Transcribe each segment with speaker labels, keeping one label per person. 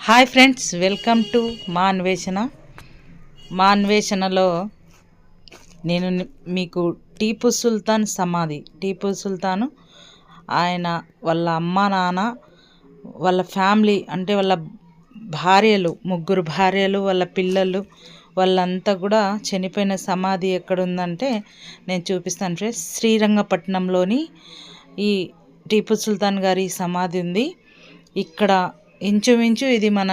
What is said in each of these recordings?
Speaker 1: Hi friends, welcome to మా అన్వేషణలో నేను మీకు టీపు సుల్తాన్ సమాధి, టీపు సుల్తాను ఆయన వాళ్ళ అమ్మ నాన్న వాళ్ళ ఫ్యామిలీ అంటే వాళ్ళ భార్యలు, ముగ్గురు భార్యలు, వాళ్ళ పిల్లలు వాళ్ళంతా కూడా చనిపోయిన సమాధి ఎక్కడుందంటే నేను చూపిస్తాను ఫ్రెండ్స్. శ్రీరంగపట్నంలోని ఈ టీపు సుల్తాన్ గారి సమాధి ఉంది. ఇక్కడ ఇంచుమించు ఇది మన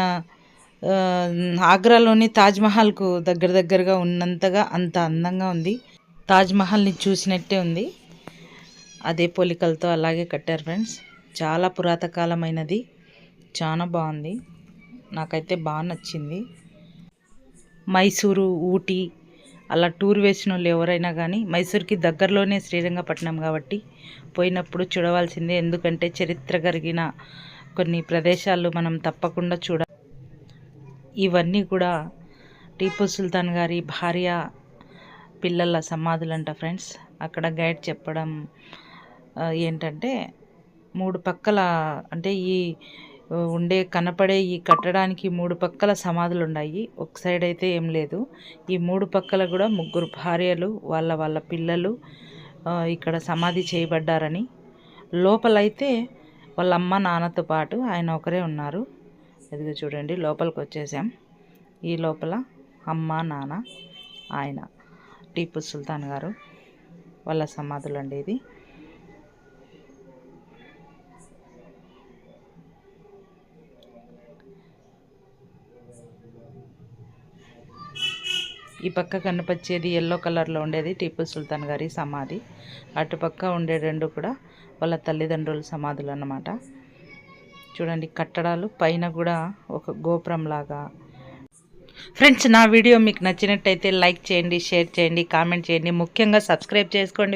Speaker 1: ఆగ్రాలోని తాజ్మహల్కు దగ్గరగా ఉన్నంతగా అంత అందంగా ఉంది. తాజ్మహల్ని చూసినట్టే ఉంది. అదే పోలికలతో అలాగే కట్టారు ఫ్రెండ్స్. చాలా పురాతకాలమైనది, చాలా బాగుంది, నాకైతే బాగా నచ్చింది. మైసూరు, ఊటీ అలా టూర్ వేసిన వాళ్ళు ఎవరైనా కానీ మైసూర్కి దగ్గరలోనే శ్రీరంగపట్నం కాబట్టి పోయినప్పుడు చూడవలసిందే. ఎందుకంటే చరిత్ర కలిగిన కొన్ని ప్రదేశాలు మనం తప్పకుండా ఇవన్నీ కూడా టీపు సుల్తాన్ గారి భార్య పిల్లల సమాధులంట ఫ్రెండ్స్. అక్కడ గైడ్ చెప్పడం ఏంటంటే మూడు పక్కల అంటే ఈ కనపడే ఈ కట్టడానికి మూడు పక్కల సమాధులు ఉన్నాయి. ఒక సైడ్ అయితే ఏం లేదు. ఈ మూడు పక్కల కూడా ముగ్గురు భార్యలు వాళ్ళ పిల్లలు ఇక్కడ సమాధి చేయబడ్డారని. లోపలైతే వాళ్ళ అమ్మ నాన్నతో పాటు ఆయన ఒకరే ఉన్నారు. ఇదిగో చూడండి, లోపలికి వచ్చేసాం. ఈ లోపల అమ్మ నాన్న ఆయన టీపు సుల్తాన్ గారు వాళ్ళ సమాధులు అండి ఇది. ఈ పక్క కనిపించేది ఎల్లో కలర్లో ఉండేది టీపు సుల్తాన్ గారి సమాధి. అటుపక్క ఉండే రెండు కూడా వాళ్ళ తల్లిదండ్రుల సమాధులు అన్నమాట. చూడండి, కట్టడాలు పైన కూడా ఒక గోపురం లాగా. ఫ్రెండ్స్, నా వీడియో మీకు నచ్చినట్టయితే లైక్ చేయండి, షేర్ చేయండి, కామెంట్ చేయండి, ముఖ్యంగా సబ్స్క్రైబ్ చేసుకోండి.